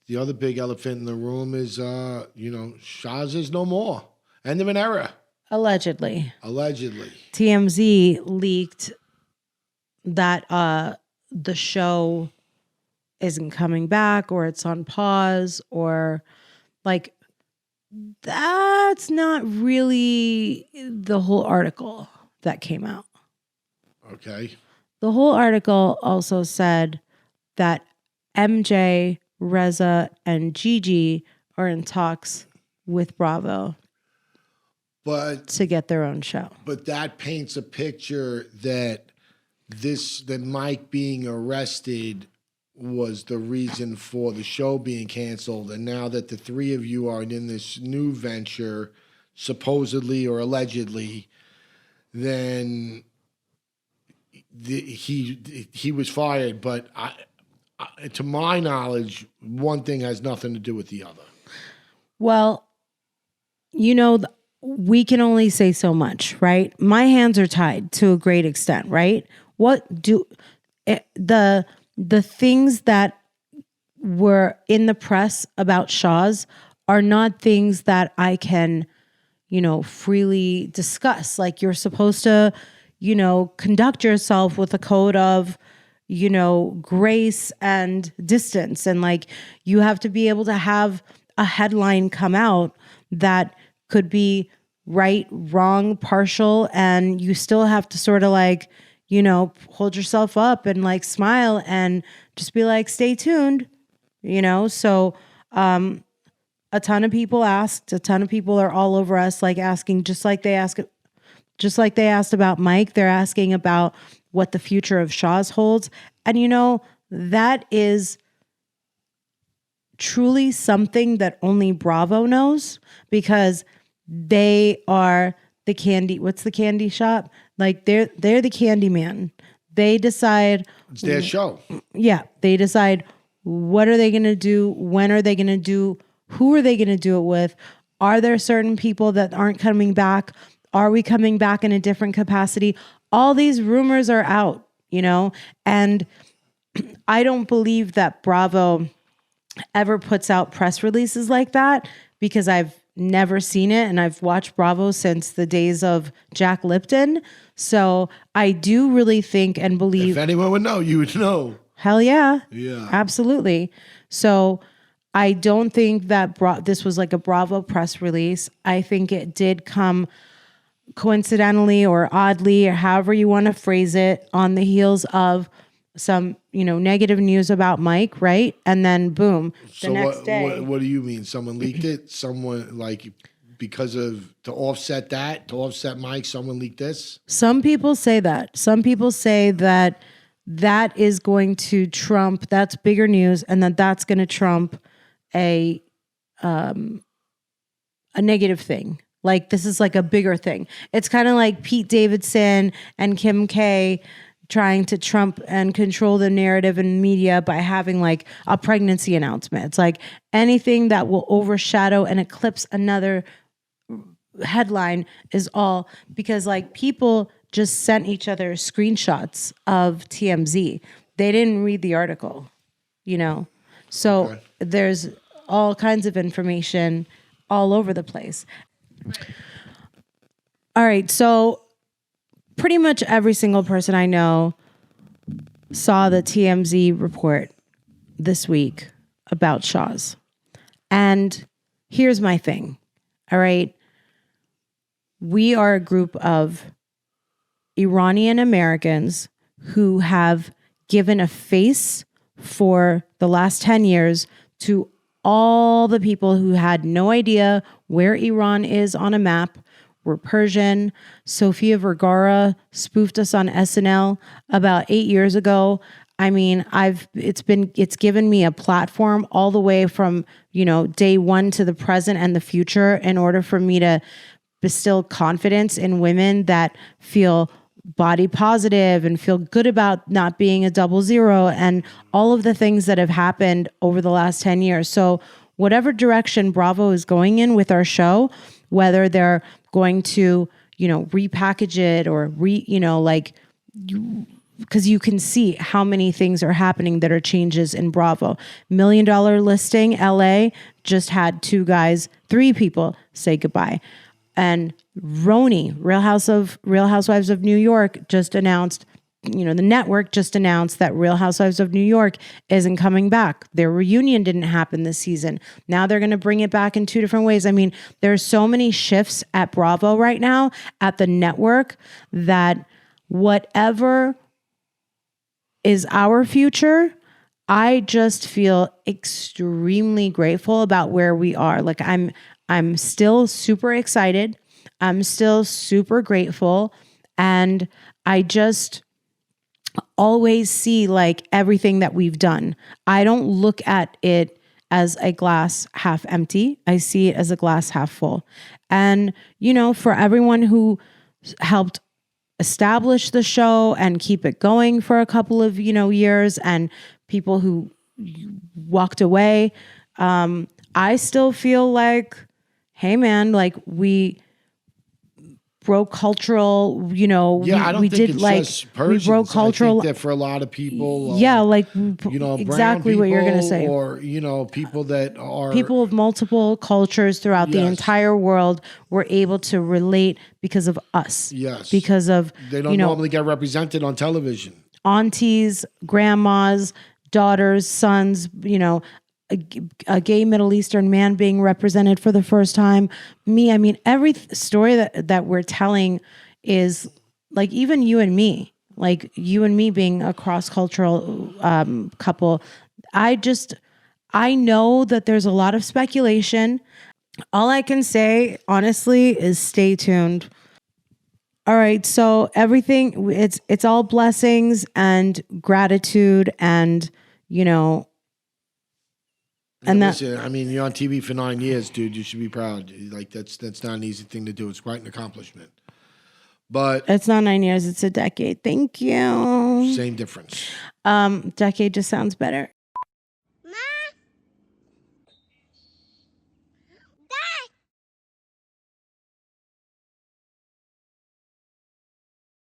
the other big elephant in the room is, Shahs is no more. End of an era. Allegedly. TMZ leaked that the show isn't coming back, or it's on pause, or like that's not really the whole article that came out. Okay. The whole article also said that MJ, Reza, and Gigi are in talks with Bravo to get their own show. But that paints a picture that Mike being arrested was the reason for the show being canceled. And now that the three of you are in this new venture, supposedly or allegedly, then he was fired. But to my knowledge, one thing has nothing to do with the other. Well, we can only say so much, right? My hands are tied to a great extent, right? The things that were in the press about Shahs are not things that I can, freely discuss. Like, you're supposed to, conduct yourself with a code of, grace and distance. And like, you have to be able to have a headline come out that could be right, wrong, partial, and you still have to sort of like, hold yourself up and like smile and just be like, stay tuned, So a ton of people asked, a ton of people are all over us, like asking, just like they asked about Mike, they're asking about what the future of Shahs holds. And that is truly something that only Bravo knows, because they are the candy. What's the candy shop? Like they're the candy man. They decide. It's their show. Yeah. They decide what are they going to do? When are they going to do? Who are they going to do it with? Are there certain people that aren't coming back? Are we coming back in a different capacity? All these rumors are out, and I don't believe that Bravo ever puts out press releases like that, because I've never seen it, and I've watched Bravo since the days of Jack Lipton. So I do really think and believe, if anyone would know, you would know. Hell yeah. Yeah. Absolutely. So I don't think that this was like a Bravo press release. I think it did come coincidentally or oddly, or however you want to phrase it, on the heels of some, negative news about Mike, right? And then boom, the next day. What do you mean? Someone leaked it? Someone to offset Mike, someone leaked this? Some people say that. Some people say that is going to trump, that's bigger news, and that's going to trump a negative thing. Like, this is like a bigger thing. It's kind of like Pete Davidson and Kim K trying to trump and control the narrative in media by having like a pregnancy announcement. It's like anything that will overshadow and eclipse another headline is all because like people just sent each other screenshots of TMZ. They didn't read the article, So okay. There's all kinds of information all over the place. All right, so pretty much every single person I know saw the TMZ report this week about Shahs. And here's my thing, all right? We are a group of Iranian Americans who have given a face for the last 10 years to all the people who had no idea where Iran is on a map. We're Persian. Sofia Vergara spoofed us on SNL about 8 years ago. I mean, it's given me a platform all the way from, day one to the present and the future in order for me to bestow confidence in women that feel body positive and feel good about not being a 00 and all of the things that have happened over the last 10 years. So whatever direction Bravo is going in with our show, whether they're going to, repackage it or because you can see how many things are happening that are changes in Bravo. $1 Million Listing LA just had three people say goodbye. And Roni, Real Housewives of New York just announced, the network just announced that Real Housewives of New York isn't coming back. Their reunion didn't happen this season. Now they're going to bring it back in two different ways. I mean, there's so many shifts at Bravo right now at the network that whatever is our future, I just feel extremely grateful about where we are. Like I'm still super excited. I'm still super grateful. And I just always see like everything that we've done. I don't look at it as a glass half empty. I see it as a glass half full. And, for everyone who helped establish the show and keep it going for a couple of, years, and people who walked away, I still feel like, hey man, like we broke cultural, I don't we think did it's like just Persians. we broke cultural. I think that for a lot of people, exactly brown what you're gonna people, say, or people that are people of multiple cultures throughout the Yes. entire world were able to relate because of us. Yes, because of they don't normally get represented on television. Aunties, grandmas, daughters, sons, a gay Middle Eastern man being represented for the first time. I mean, every story that we're telling is like, even you and me being a cross-cultural couple. I know that there's a lot of speculation. All I can say, honestly, is stay tuned. All right, so everything, it's all blessings and gratitude, and and listen, I mean, you're on TV for 9 years, dude. You should be proud. Like that's not an easy thing to do. It's quite an accomplishment. But it's not 9 years; it's a decade. Thank you. Same difference. Decade just sounds better.